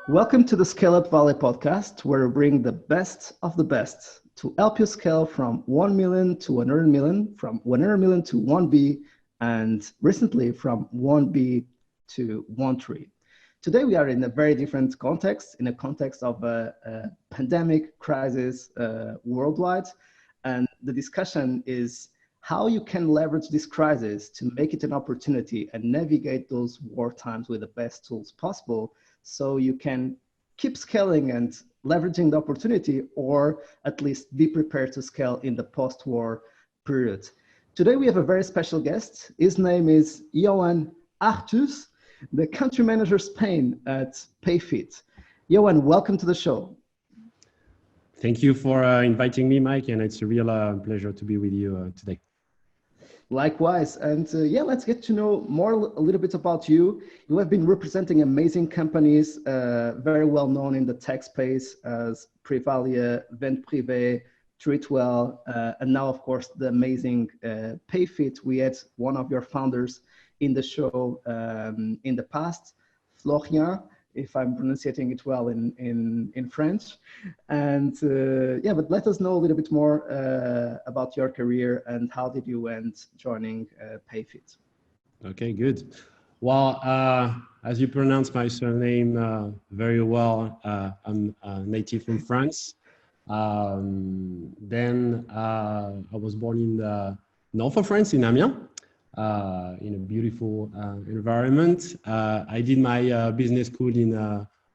Welcome to the Scaleup Valley podcast, where we bring the best of the best to help you scale from 1 million to 100 million, from 100 million to 1B, and recently from 1B to 1-3. Today, we are in a very different context, in a context of a pandemic crisis worldwide. And the discussion is how you can leverage this crisis to make it an opportunity and navigate those war times with the best tools possible, so you can keep scaling and leveraging the opportunity, or at least be prepared to scale in the post-war period. Today, we have a very special guest. His name is Yoann Artus, the country manager Spain at PayFit. Yoann, welcome to the show. Thank you for inviting me, Mike, and it's a real pleasure to be with you today. Likewise. And let's get to know a little bit about you. You have been representing amazing companies, very well known in the tech space as Privalia, Vent Privé, Treatwell, and now, of course, the amazing PayFit. We had one of your founders in the show in the past, Florian, if I'm pronouncing it well in French. And but let us know a little bit more about your career and how did you end joining PayFit. Okay, good. Well, as you pronounce my surname very well, I'm native from France. Then I was born in the north of France, in Amiens. In a beautiful environment. I did my business school in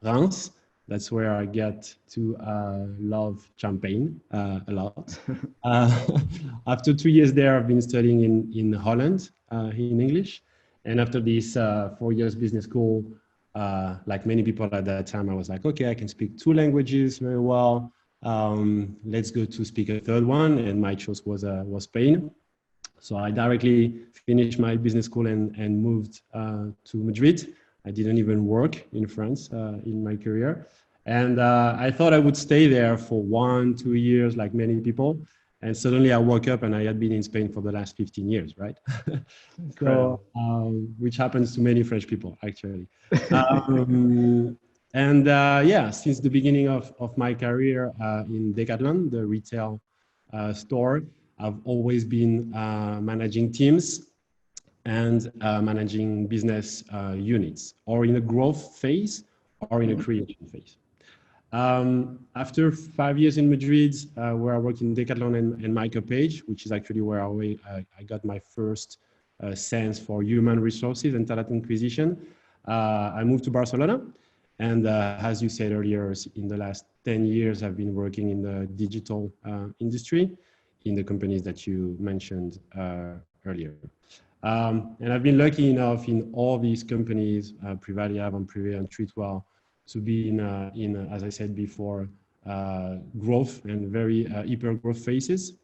Reims. That's where I get to love champagne a lot. After 2 years there, I've been studying in Holland in English. And after this 4 years business school, like many people at that time, I was like, okay, I can speak 2 languages very well. Let's go to speak a third one. And my choice was Spain. So I directly finished my business school and moved to Madrid. I didn't even work in France in my career. And I thought I would stay there for 1-2 years, like many people. And suddenly I woke up and I had been in Spain for the last 15 years, right? So, which happens to many French people, actually. Since the beginning of my career in Decathlon, the retail store, I've always been managing teams and managing business units, or in a growth phase or in a creation phase. After 5 years in Madrid, where I worked in Decathlon and MicroPage, which is actually where I got my first sense for human resources and talent acquisition, I moved to Barcelona. And as you said earlier, in the last 10 years, I've been working in the digital industry, in the companies that you mentioned earlier. And I've been lucky enough in all these companies, Privalia, Vent Privé, and Treatwell, to be in as I said before, growth and very hyper growth phases.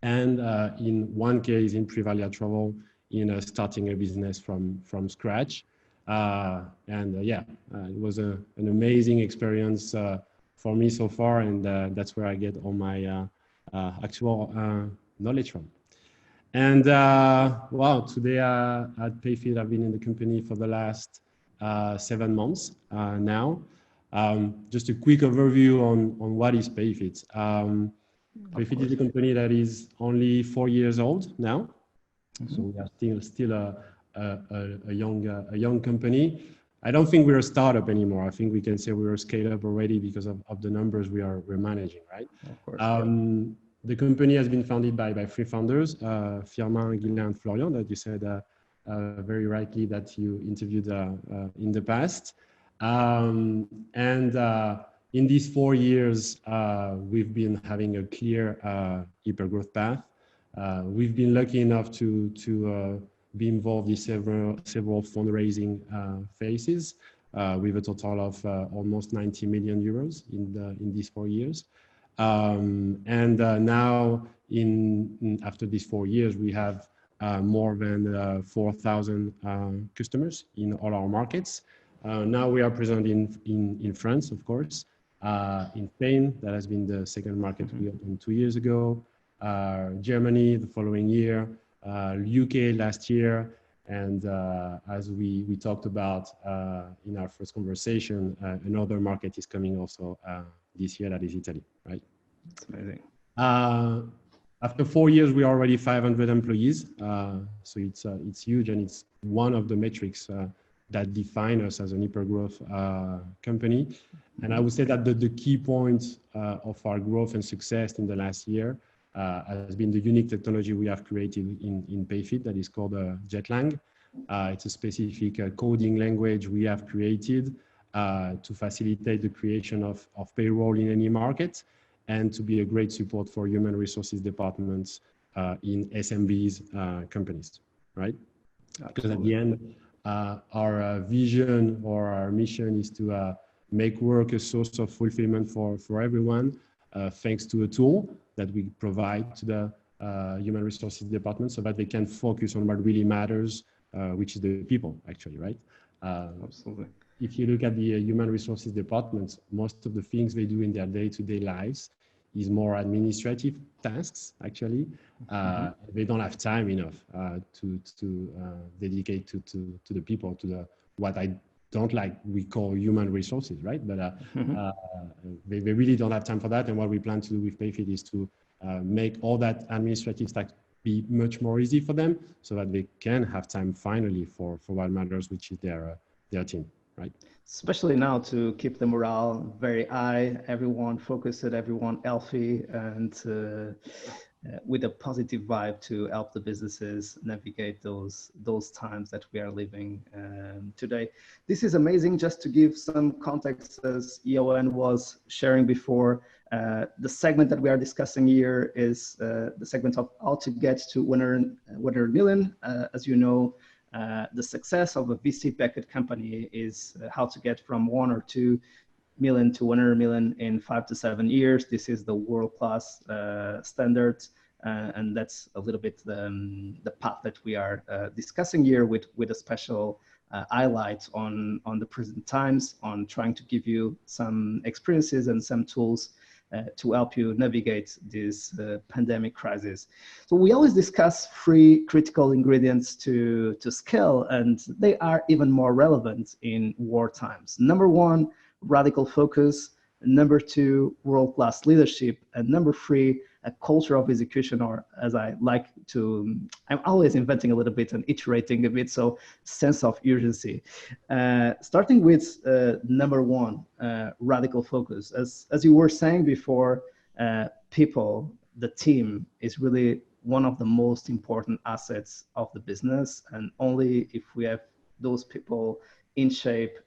And in one case, in Privalia Travel, starting a business from scratch. It was an amazing experience for me so far, and that's where I get all my actual knowledge from. And today at PayFit, I've been in the company for the last 7 months now. Just a quick overview on what is PayFit. PayFit is a company that is only 4 years old now. Mm-hmm. So we are still a young company. I don't think we're a startup anymore. I think we can say we're a scale-up already because of the numbers we're managing, right? Of course. The company has been founded by 3 founders, Firmin, Guylain, and Florian, that you said very rightly that you interviewed in the past. In these 4 years, we've been having a clear hypergrowth path. We've been lucky enough to be involved in several fundraising phases with a total of almost 90 million euros in these 4 years. Now, after these 4 years, we have more than 4,000 customers in all our markets. Now we are present in France, of course, in Spain, that has been the second market we opened 2 years ago, Germany the following year, UK last year, And as we talked about in our first conversation, another market is coming also this year, that is Italy, right? It's amazing. After 4 years, we are already 500 employees. So it's huge, and it's one of the metrics that define us as an hyper-growth company. And I would say that the key point of our growth and success in the last year has been the unique technology we have created in PayFit that is called Jetlang. It's a specific coding language we have created to facilitate the creation of payroll in any market, and to be a great support for human resources departments in SMBs companies, right? Because at the end, our vision or our mission is to make work a source of fulfillment for everyone, thanks to a tool that we provide to the human resources department so that they can focus on what really matters, which is the people, actually, right? Absolutely. If you look at the human resources departments, most of the things they do in their day-to-day lives is more administrative tasks, actually. They don't have time enough to dedicate to the people, to the what I don't like we call human resources, right? But they really don't have time for that. And what we plan to do with PayFit is to make all that administrative stuff be much more easy for them, so that they can have time finally for what matters, which is their team, right? Especially now, to keep the morale very high, everyone focused, everyone healthy, and with a positive vibe to help the businesses navigate those times that we are living today. This is amazing. Just to give some context, as Yoann was sharing before, the segment that we are discussing here is the segment of how to get to 100 million. As you know, the success of a VC-backed company is how to get from 1 or 2 million to 100 million in 5 to 7 years. This is the world-class standard, and that's a little bit the path that we are discussing here, with a special highlight on the present times, on trying to give you some experiences and some tools to help you navigate this pandemic crisis. So we always discuss 3 critical ingredients to scale, and they are even more relevant in war times. Number 1, radical focus. Number 2, world-class leadership. And number 3, a culture of execution, or as I like to, I'm always inventing a little bit and iterating a bit, so sense of urgency. Starting with number 1, radical focus. As you were saying before, people, the team, is really one of the most important assets of the business, and only if we have those people in shape,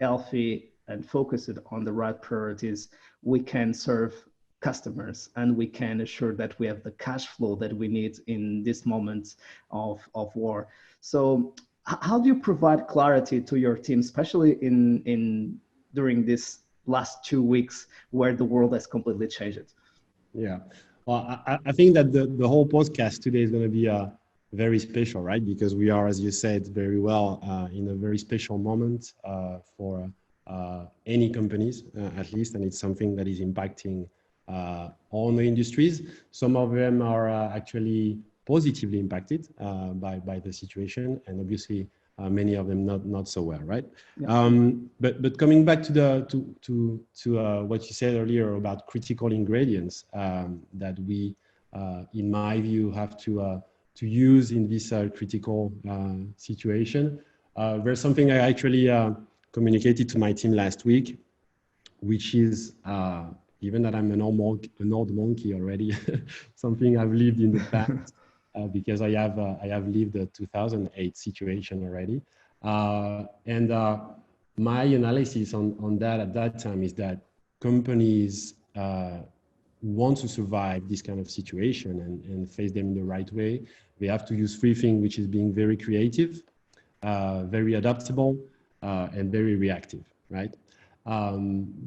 healthy, and focused on the right priorities, we can serve customers, and we can assure that we have the cash flow that we need in this moment of war. So how do you provide clarity to your team, especially in during this last 2 weeks where the world has completely changed? Yeah, well, I think that the whole podcast today is going to be very special, right? Because we are, as you said very well, in a very special moment for any companies, at least, and it's something that is impacting all the industries. Some of them are actually positively impacted by the situation, and obviously many of them not so well, right? Yeah. But coming back to what you said earlier about critical ingredients that we, in my view, have to use in this critical situation. There's something I actually communicated to my team last week, which is even that I'm an old monkey already, something I've lived in the past because I have lived the 2008 situation already. And my analysis on that at that time is that companies want to survive this kind of situation and face them in the right way. They have to use 3 things, which is being very creative, very adaptable, and very reactive, right?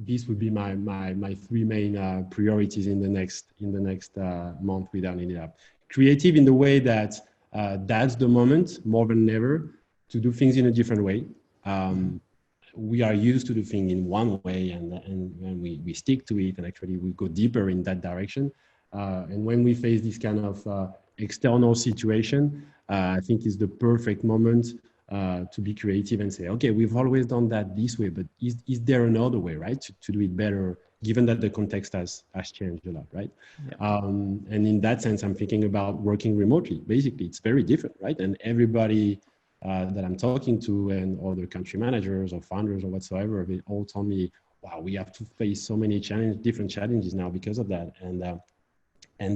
These would be my 3 main priorities in the next month without any doubt. Creative in the way that that's the moment more than ever to do things in a different way. We are used to do things in one way, and we stick to it, and actually we go deeper in that direction. And when we face this kind of external situation, I think is the perfect moment to be creative and say, okay, we've always done that this way, but is there another way, right, to do it better, given that the context has changed a lot, right? Yeah. And in that sense, I'm thinking about working remotely. Basically, it's very different, right? And everybody that I'm talking to and other country managers or founders or whatsoever, they all tell me, wow, we have to face so many different challenges now because of that. And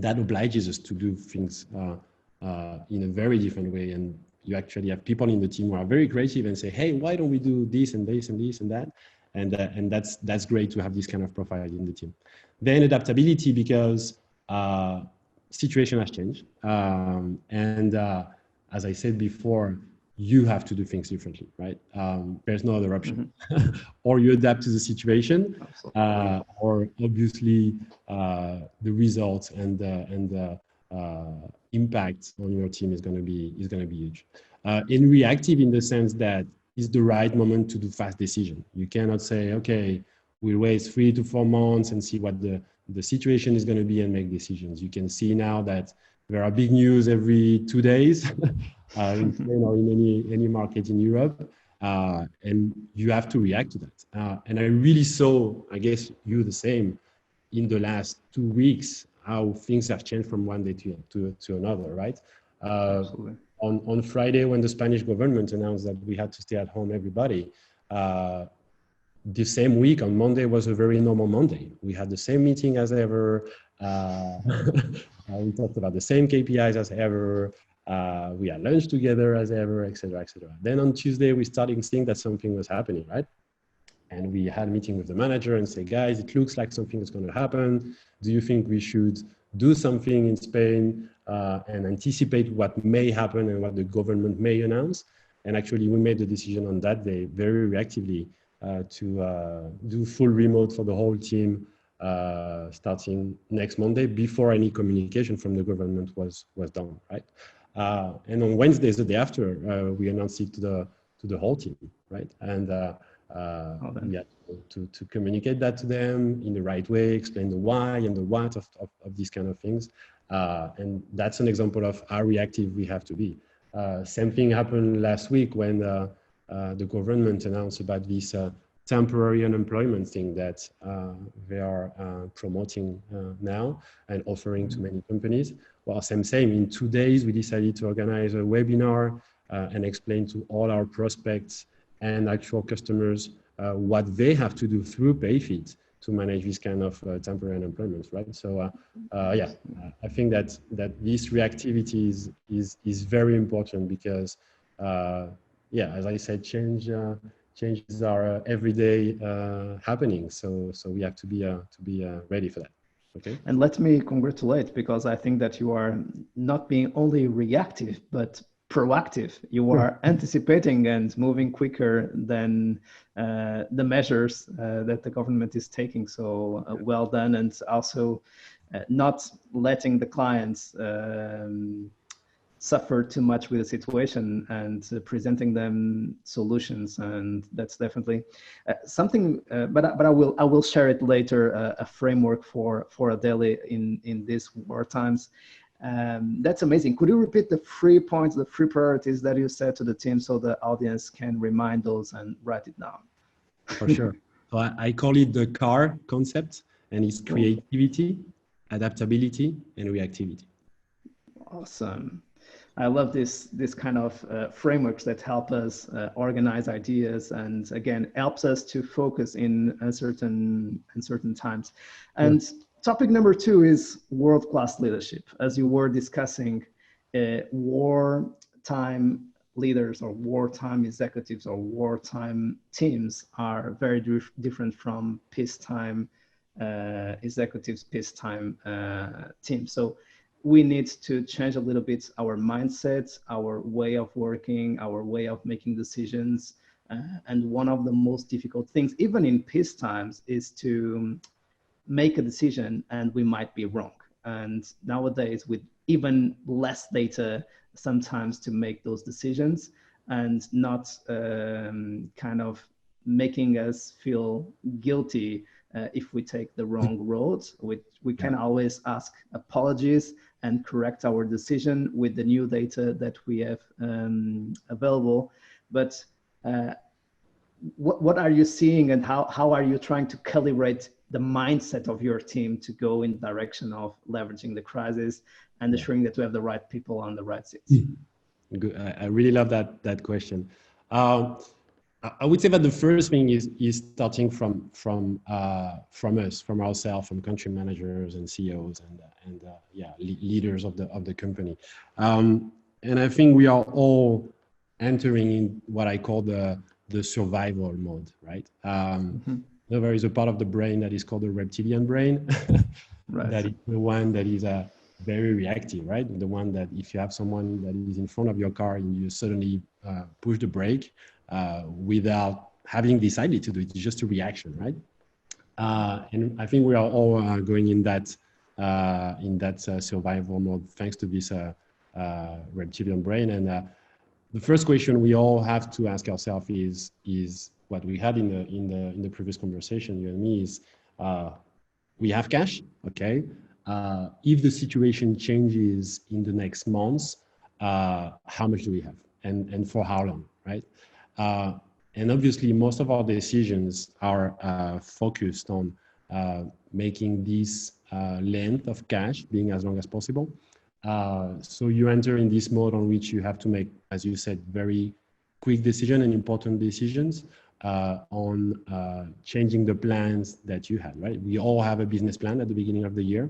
that obliges us to do things in a very different way. And you actually have people in the team who are very creative and say, hey, why don't we do this and this and this and that? And that's great to have this kind of profile in the team. Then adaptability, because situation has changed. As I said before, you have to do things differently, right? There's no other option. Mm-hmm. Or you adapt to the situation, or obviously the results and the impact on your team is going to be huge. In reactive, in the sense that it's the right moment to do fast decision. You cannot say, okay, we'll wait 3 to 4 months and see what the situation is going to be and make decisions. You can see now that there are big news every 2 days in Spain or in any market in Europe, and you have to react to that. And I really saw, I guess you the same, in the last 2 weeks, how things have changed from one day to another, right? Absolutely. On Friday, when the Spanish government announced that we had to stay at home, everybody, the same week on Monday was a very normal Monday. We had the same meeting as ever. We talked about the same KPIs as ever. We had lunch together as ever, et cetera, et cetera. Then on Tuesday, we started seeing that something was happening, right? And we had a meeting with the manager and say, guys, it looks like something is going to happen. Do you think we should do something in Spain and anticipate what may happen and what the government may announce? And actually, we made the decision on that day very reactively to do full remote for the whole team starting next Monday, before any communication from the government was done, right? And on Wednesday, the day after, we announced it to the whole team, right? And we had to communicate that to them in the right way, explain the why and the what of these kind of things. And that's an example of how reactive we have to be. Same thing happened last week when the government announced about this temporary unemployment thing that they are promoting now and offering to many companies. Well, same, in 2 days, we decided to organize a webinar and explain to all our prospects and actual customers what they have to do through PayFit to manage this kind of temporary unemployment, right? So yeah, I think that this reactivity is very important because yeah, as I said, changes are every day happening. So we have to be ready for that. Okay. And let me congratulate, because I think that you are not being only reactive, but proactive. You are anticipating and moving quicker than the measures that the government is taking. So well done. And also not letting the clients suffer too much with the situation and presenting them solutions. And that's definitely something, but I will share it later, a framework for a daily in these war times. That's amazing. Could you repeat the 3 points, the 3 priorities that you said to the team, so the audience can remind those and write it down? For sure. So I call it the CAR concept, and it's creativity, adaptability, and reactivity. Awesome. I love this kind of frameworks that help us organize ideas, and again helps us to focus in uncertain times. And topic number 2 is world-class leadership. As you were discussing, wartime leaders or wartime executives or wartime teams are very different from peacetime executives, peacetime teams. So we need to change a little bit our mindset, our way of working, our way of making decisions. And one of the most difficult things, even in peace times, is to make a decision and we might be wrong. And nowadays, with even less data, sometimes to make those decisions and not kind of making us feel guilty if we take the wrong road. We can always ask apologies and correct our decision with the new data that we have available. But what are you seeing, and how are you trying to calibrate the mindset of your team to go in the direction of leveraging the crisis and ensuring that we have the right people on the right seats? Good. I really love that question. I would say that the first thing is starting from us, from ourselves, from country managers and CEOs and leaders of the company. And I think we are all entering in what I call the survival mode, right? There is a part of the brain that is called the reptilian brain. Right. That is the one that is very reactive, right? The one that if you have someone that is in front of your car and you suddenly push the brake without having decided to do it, it's just a reaction, right? And I think we are all going in that survival mode thanks to this reptilian brain. And the first question we all have to ask ourselves is what we had in the previous conversation, you and me, is we have cash, okay? If the situation changes in the next months, how much do we have, and for how long, right? And obviously, most of our decisions are focused on making this length of cash being as long as possible. So you enter in this mode on which you have to make, as you said, very quick decisions and important decisions on changing the plans that you had, right? We all have a business plan at the beginning of the year.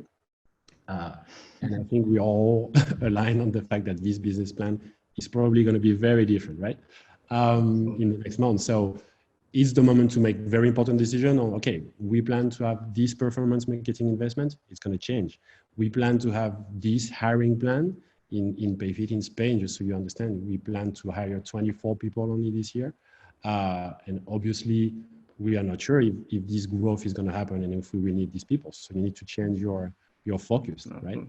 And I think we all align on the fact that this business plan is probably going to be very different, right? In the next month. So it's the moment to make very important decision on, okay, we plan to have this performance marketing investment, it's going to change. We plan to have this hiring plan in PayFit in Spain, just so you understand, we plan to hire 24 people only this year. And obviously we are not sure if this growth is going to happen and if we will need these people. So you need to change your focus, right?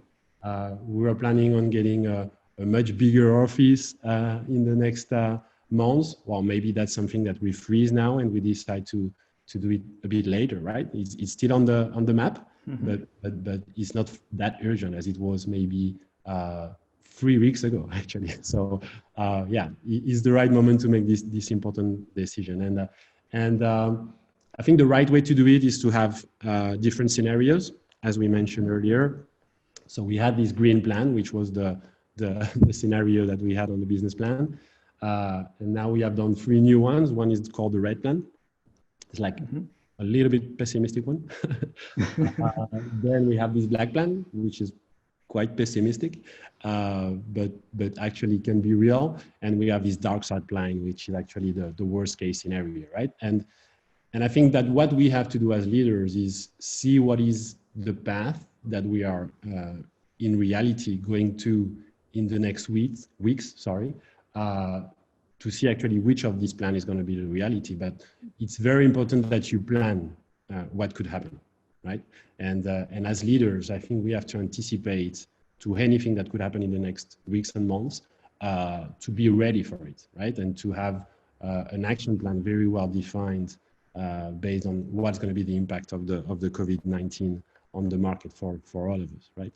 We are planning on getting a much bigger office in the next months. Well, maybe that's something that we freeze now and we decide to do it a bit later, right? It's still on the map, but it's not that urgent as it was maybe 3 weeks ago, actually. So it's the right moment to make this important decision. And I think the right way to do it is to have different scenarios, as we mentioned earlier. So we had this green plan, which was the scenario that we had on the business plan. And now we have done 3 new ones. One is called the red plan. It's like a little bit pessimistic one. Then we have this black plan, which is quite pessimistic, but actually can be real. And we have this dark side plan, which is actually the worst case scenario, right? And I think that what we have to do as leaders is see what is the path that we are in reality going to in the next weeks, to see actually which of this plan is going to be the reality. But it's very important that you plan what could happen, right? And as leaders, I think we have to anticipate to anything that could happen in the next weeks and months to be ready for it, right? And to have an action plan very well defined based on what's going to be the impact of the COVID-19 on the market for all of us, right?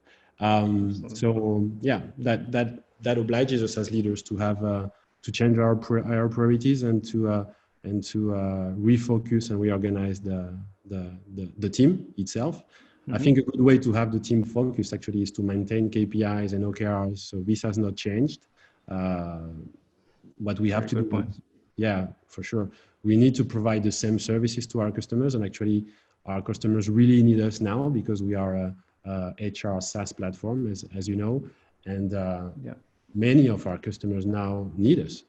So yeah, that obliges us as leaders to have to change our priorities and to refocus and reorganize the team itself. I think a good way to have the team focused actually is to maintain KPIs and OKRs. So this has not changed. What we have to do, yeah, for sure. We need to provide the same services to our customers, and actually our customers really need us now because we are a HR SaaS platform, as you know, and many of our customers now need us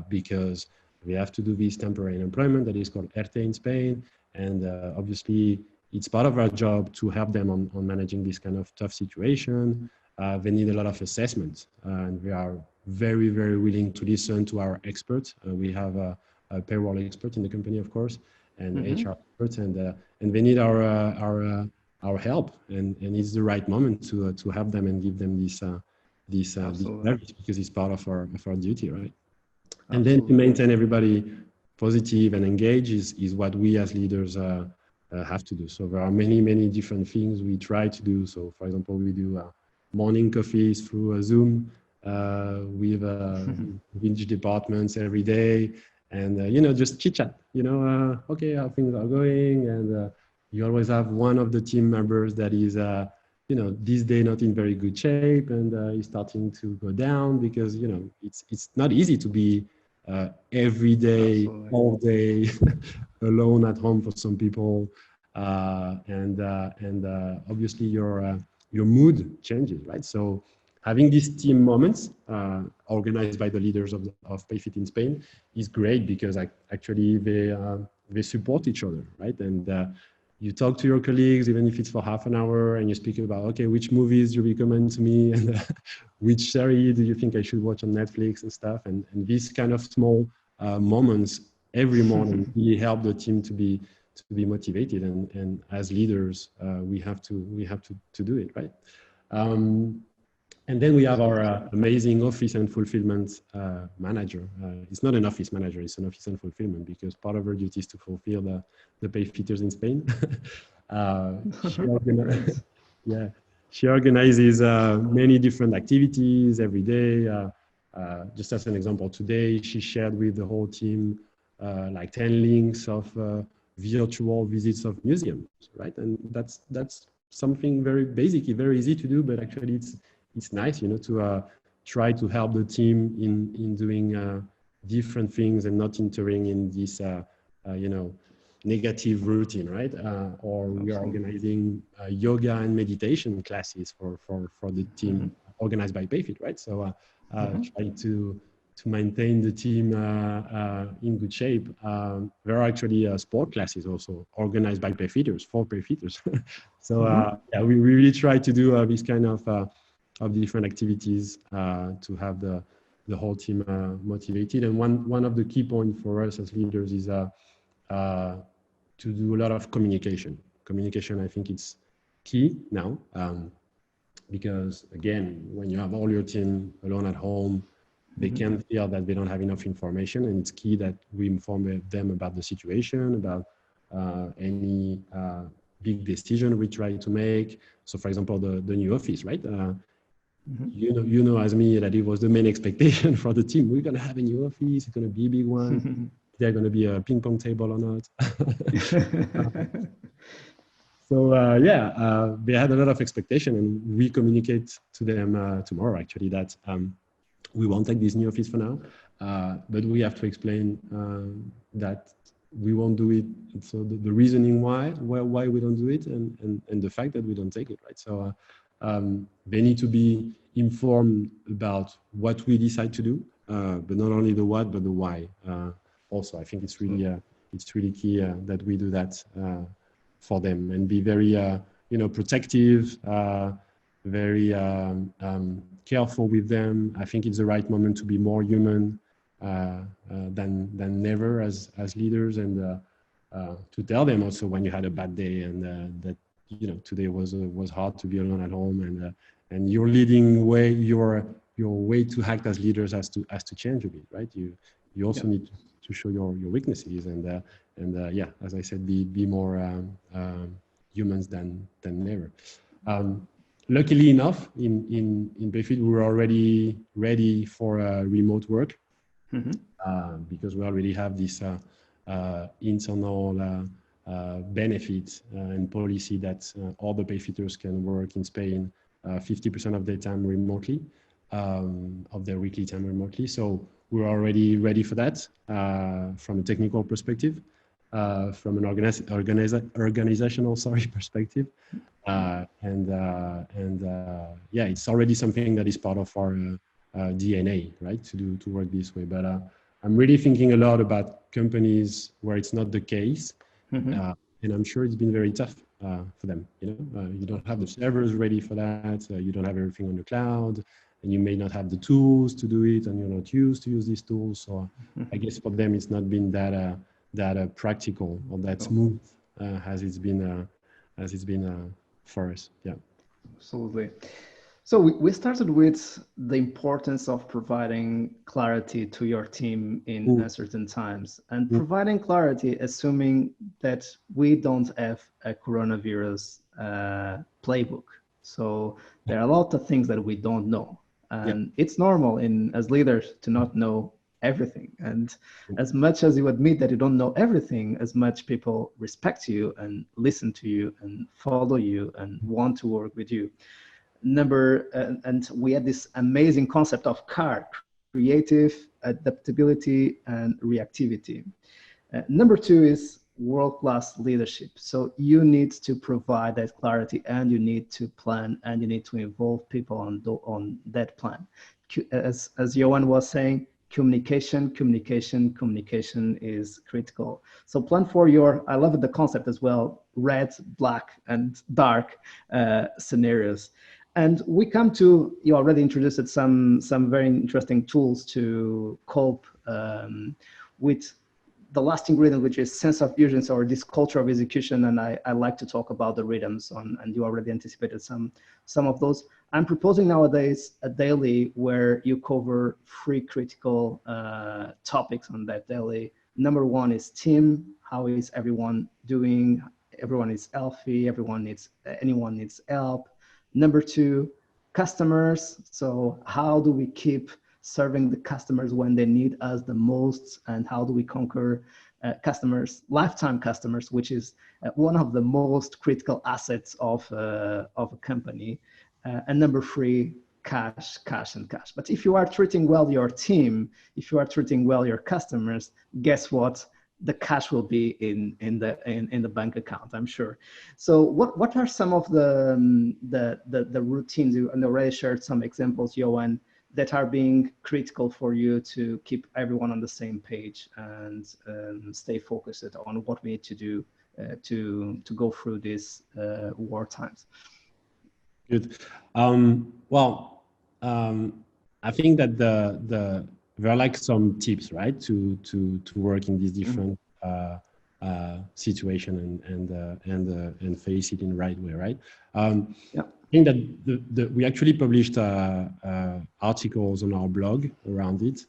because we have to do this temporary unemployment that is called ERTE in Spain, and obviously it's part of our job to help them on managing this kind of tough situation. They need a lot of assessment, and we are very, very willing to listen to our experts. We have a payroll expert in the company, of course, and HR experts, and they need our help, and it's the right moment to have them and give them this service because it's part of our duty, right? And then to maintain everybody positive and engaged is what we as leaders have to do. So there are many different things we try to do. So for example, we do morning coffees through Zoom with each departments every day, and just chit chat. Okay, how things are going, and you always have one of the team members that is this day not in very good shape, and is starting to go down because it's not easy to be every day, Absolutely. all day, alone at home for some people, and obviously your mood changes, right? So having these team moments organized by the leaders of PayFit in Spain is great because actually they support each other, right? And you talk to your colleagues, even if it's for half an hour, and you speak about, okay, which movies do you recommend to me, and which series do you think I should watch on Netflix and stuff. And these kind of small moments every morning really help the team to be motivated. And as leaders, we have to do it, right? And then we have our amazing office and fulfillment manager. It's not an office manager, it's an office and fulfillment, because part of her duty is to fulfill the PayFitters in Spain. She organizes many different activities every day. Just as an example, today she shared with the whole team like 10 links of virtual visits of museums, right? And that's something very basic, very easy to do, but actually it's nice, to try to help the team in doing different things and not entering in this, negative routine, right? Or we are organizing yoga and meditation classes for the team organized by PayFit, right? So trying to maintain the team in good shape. There are actually sport classes also organized by PayFitters for PayFitters. So yeah, we really try to do this kind of different activities to have the whole team motivated. And one of the key points for us as leaders is to do a lot of communication. Communication, I think it's key now, because again, when you have all your team alone at home, they can feel that they don't have enough information, and it's key that we inform them about the situation, about any big decision we try to make. So for example, the new office, right? You know as me that it was the main expectation for the team. We're gonna have a new office, it's gonna be a big one. There's gonna be a ping pong table or not. So they had a lot of expectation, and we communicate to them tomorrow actually that we won't take this new office for now, but we have to explain that we won't do it. So the reasoning why we don't do it, and the fact that we don't take it, right? So they need to be informed about what we decide to do, but not only the what, but the why. Also, I think it's really key that we do that for them, and be very protective, very careful with them. I think it's the right moment to be more human than never as leaders, and to tell them also when you had a bad day, and that today was hard to be alone at home, and your leading way, your way to act as leaders has to change a bit, right? You also need to show your weaknesses, and yeah, as I said, be more humans than never. Luckily enough, in PayFit, we're already ready for remote work, because we already have this internal benefit and policy that all the PayFitters can work in Spain 50% of their time remotely, of their weekly time remotely. So we're already ready for that from a technical perspective, from an organizational perspective. Yeah, it's already something that is part of our DNA, right? To work this way. But I'm really thinking a lot about companies where it's not the case, and I'm sure it's been very tough for them. You don't have the servers ready for that. You don't have everything on the cloud, and you may not have the tools to do it, and you're not used to use these tools. So I guess for them, it's not been that practical or that smooth as it's been for us. Yeah. Absolutely. So we started with the importance of providing clarity to your team in Mm, uncertain times, and mm, providing clarity, assuming that we don't have a coronavirus playbook. So there are a lot of things that we don't know, yeah. and it's normal in as leaders to not know everything. And Mm, as much as you admit that you don't know everything, as much people respect you and listen to you and follow you and want to work with you. And we had this amazing concept of CAR, creative, adaptability, and reactivity. Number two is world-class leadership. So you need to provide that clarity, and you need to plan, and you need to involve people on that plan. As Yoann was saying, communication is critical. So plan for your, I love the concept as well, red, black, and dark scenarios. And we come to, you already introduced some very interesting tools to cope with the last ingredient, which is sense of urgency or this culture of execution. And I like to talk about the rhythms and you already anticipated some of those. I'm proposing nowadays a daily where you cover three critical topics on that daily. Number one is team. How is everyone doing? Everyone is healthy. Anyone needs help. Number two, customers. So how do we keep serving the customers when they need us the most, and how do we conquer lifetime customers, which is one of the most critical assets of a company. And number three, cash, and cash. But if you are treating well your team, if you are treating well your customers, guess what? The cash will be in the bank account, I'm sure. So what are some of the routines? You already shared some examples, Yoann, that are being critical for you to keep everyone on the same page and stay focused on what we need to do to go through these war times. good. Well, I think that there are like some tips, right, to work in this different situation and face it in the right way, right? Yeah. I think that we actually published articles on our blog around it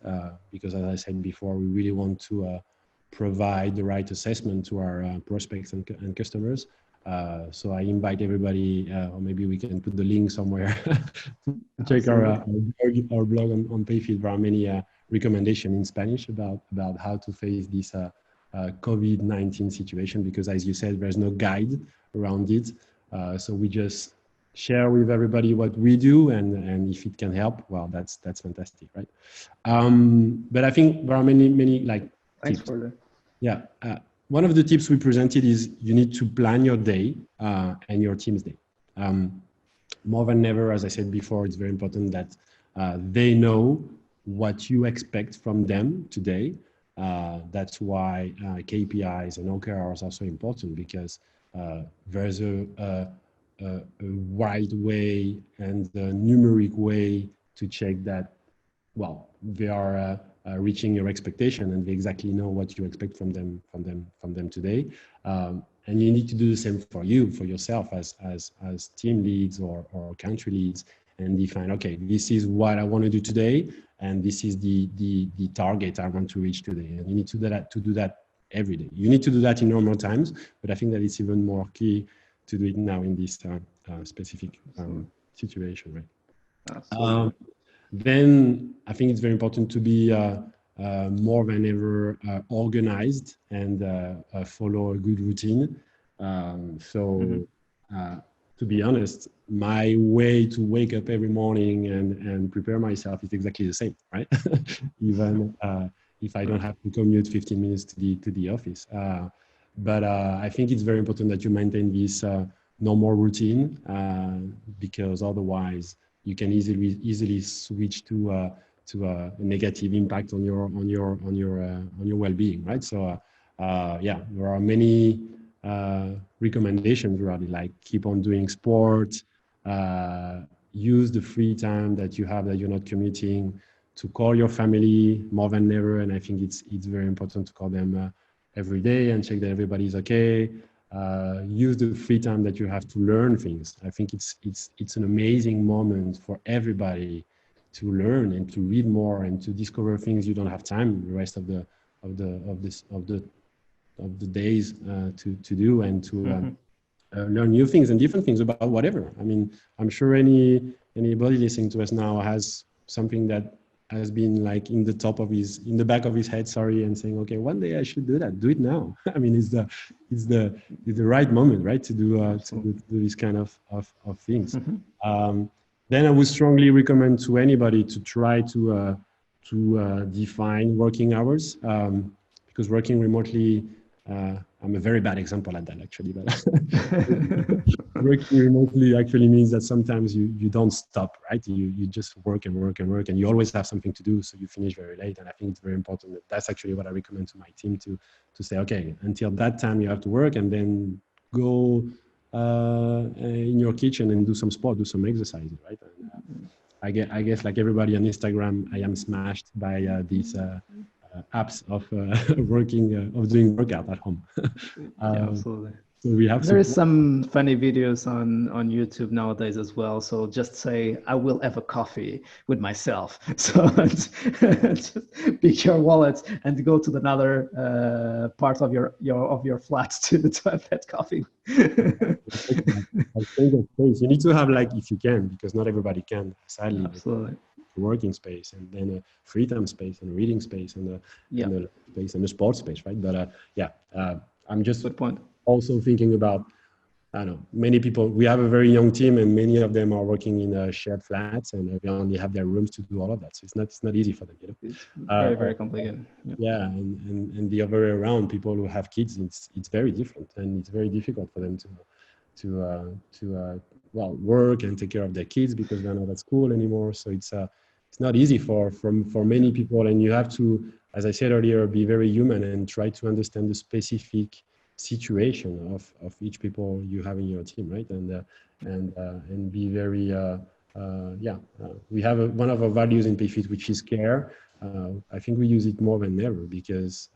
because, as I said before, we really want to provide the right assessment to our prospects and customers. So I invite everybody, or maybe we can put the link somewhere to check our blog on PayFit. There are many recommendations in Spanish about how to face this COVID-19 situation, because as you said, there's no guide around it. So we just share with everybody what we do, and if it can help, well, that's fantastic, right? But I think there are many like Thanks tips. for that. Yeah. One of the tips we presented is you need to plan your day and your team's day. More than ever, as I said before, it's very important that they know what you expect from them today. That's why KPIs and OKRs are so important, because there's a right way and a numeric way to check that, well, they are reaching your expectation and they exactly know what you expect from them today. And you need to do the same for you, for yourself as team leads or country leads, and define, okay, this is what I want to do today, and this is the target I want to reach today. And you need to do that every day. You need to do that in normal times, but I think that it's even more key to do it now in this specific situation, right? Absolutely. Then I think it's very important to be more than ever organized and follow a good routine. To be honest, my way to wake up every morning and prepare myself is exactly the same, right? Even if I don't have to commute 15 minutes to the office. But I think it's very important that you maintain this normal routine, because otherwise you can easily switch to a negative impact on your well-being, right? So yeah, there are many recommendations really, like keep on doing sport, use the free time that you have that you're not commuting to call your family more than ever. And I think it's very important to call them every day and check that everybody's okay. use the free time that you have to learn things. I think it's an amazing moment for everybody to learn and to read more and to discover things you don't have time the rest of the days to do, and to learn new things and different things about whatever. I mean, I'm sure anybody listening to us now has something that has been like in the back of his head, and saying, okay, one day I should do that. Do it now. I mean, it's the right moment, right, to do this kind of things. Then I would strongly recommend to anybody to try to define working hours, because working remotely, I'm a very bad example at that, actually, but working remotely actually means that sometimes you don't stop, right? You just work and work and work, and you always have something to do, so you finish very late. And I think it's very important that's actually what I recommend to my team, to say, okay, until that time you have to work, and then go in your kitchen and do some sport, do some exercise, right? And, I guess like everybody on Instagram, I am smashed by these apps of of doing workout at home. Yeah, absolutely. So we have there is some funny videos on YouTube nowadays as well. So just say, I will have a coffee with myself. So just pick your wallet and go to another part of your flat to have that coffee. I think that's crazy. You need to have, like, if you can, because not everybody can, sadly. Absolutely. A working space, and then a free time space, and a reading space, and a space, and a sports space, right? But I'm just good point. Also thinking about, I don't know, many people, we have a very young team, and many of them are working in shared flats, and they only have their rooms to do all of that. So it's not easy for them, you know. It's very, very complicated. Yeah, and the other way around, people who have kids, it's very different, and it's very difficult for them to work and take care of their kids because they're not at school anymore. So it's not easy for many people, and you have to, as I said earlier, be very human and try to understand the specific situation of each people you have in your team, right? And be very we have one of our values in PayFit, which is care. I think we use it more than ever because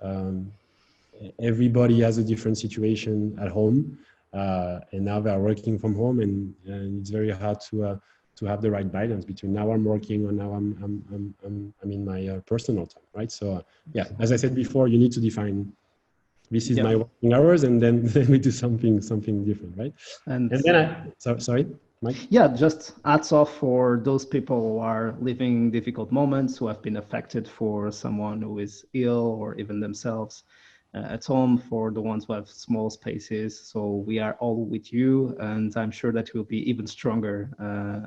everybody has a different situation at home, and now they are working from home, and it's very hard to have the right balance between now I'm working or now I'm in my personal time, right? So as I said before, you need to define, this is my working hours, and then we do something different, right? And then sorry, Mike? Yeah, just hats off for those people who are living difficult moments, who have been affected, for someone who is ill or even themselves at home, for the ones who have small spaces. So we are all with you, and I'm sure that we'll be even stronger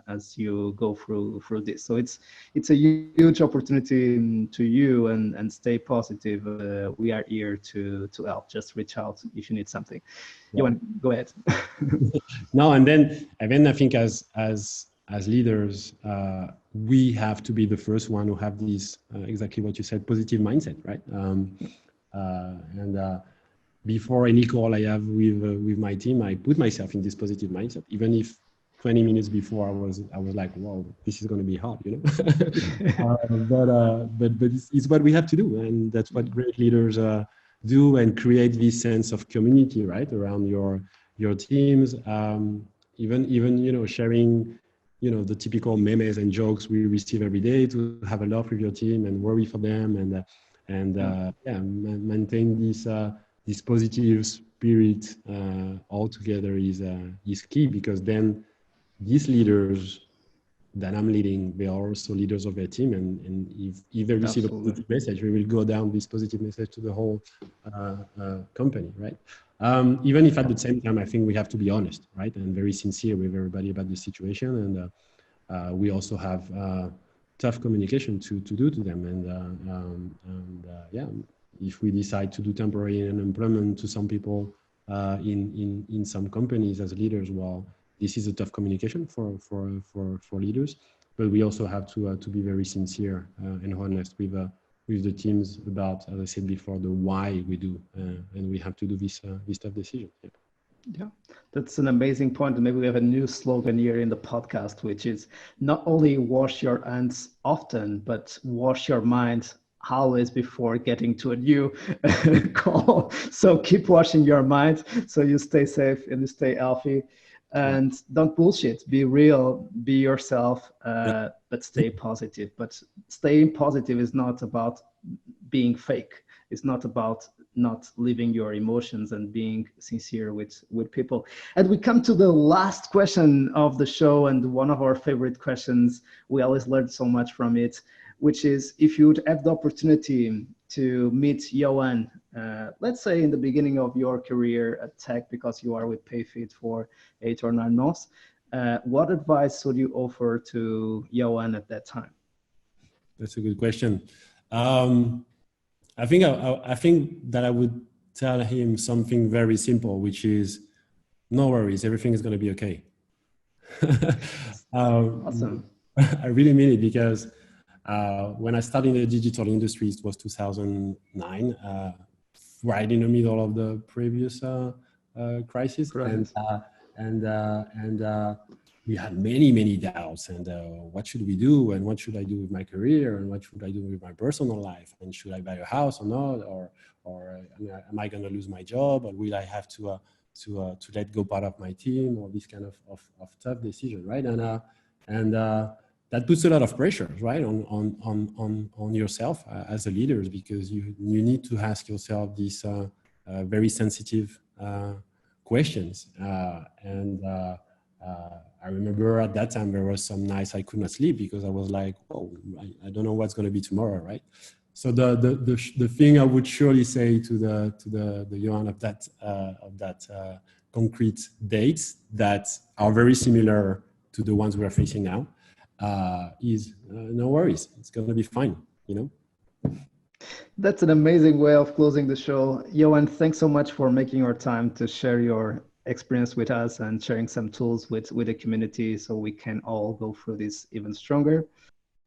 as you go through this. So it's a huge opportunity to you, and stay positive. We are here to help. Just reach out if you need something. Yoann, go ahead. No, and then I think as leaders, we have to be the first one who have this exactly what you said, positive mindset, right? Before any call I have with my team, I put myself in this positive mindset, even if 20 minutes before I was like, wow, this is going to be hard, you know. But it's what we have to do, and that's what great leaders do, and create this sense of community, right, around your teams. Even you know, sharing, you know, the typical memes and jokes we receive every day, to have a laugh with your team and worry for them, and maintain this positive spirit all together is key, because then these leaders that I'm leading, they are also leaders of their team, and if they receive a positive message, we will go down this positive message to the whole company, right? Even if at the same time, I think we have to be honest, right, and very sincere with everybody about the situation, and we also have tough communication to do to them, and if we decide to do temporary unemployment to some people in some companies as leaders, well, this is a tough communication for leaders, but we also have to be very sincere and honest with the teams about, as I said before, the why we do, and we have to do this tough decision. Yeah, that's an amazing point. And maybe we have a new slogan here in the podcast, which is not only wash your hands often, but wash your mind always before getting to a new call. So keep washing your mind so you stay safe and you stay healthy. And don't bullshit. Be real. Be yourself. But stay positive. But staying positive is not about being fake. It's not about not living your emotions and being sincere with people. And we come to the last question of the show, and one of our favorite questions. We always learn so much from it, which is, if you would have the opportunity to meet Yoann, let's say in the beginning of your career at tech, because you are with PayFit for 8 or 9 months, what advice would you offer to Yoann at that time? That's a good question. I think that I would tell him something very simple, which is, no worries, everything is going to be okay. Awesome. I really mean it, because when I started in the digital industry, it was 2009, right in the middle of the previous crisis. Right. And we had many doubts, and what should we do, and what should I do with my career, and what should I do with my personal life, and should I buy a house or not, or am I going to lose my job, or will I have to let go part of my team, or this kind of tough decision, right? And that puts a lot of pressure, right, on yourself as a leader, because you need to ask yourself these very sensitive questions. I remember at that time there was some nights I could not sleep, because I was like, oh, I don't know what's going to be tomorrow, right? So the thing I would surely say to the Yoann of that concrete dates that are very similar to the ones we are facing now is no worries, it's going to be fine, you know. That's an amazing way of closing the show. Yoann, thanks so much for making your time to share your experience with us and sharing some tools with the community, so we can all go through this even stronger.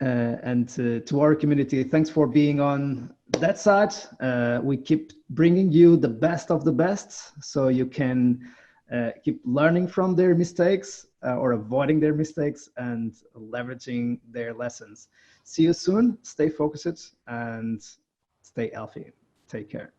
And to our community, thanks for being on that side. We keep bringing you the best of the best, so you can keep learning from their mistakes or avoiding their mistakes and leveraging their lessons. See you soon. Stay focused and stay healthy. Take care.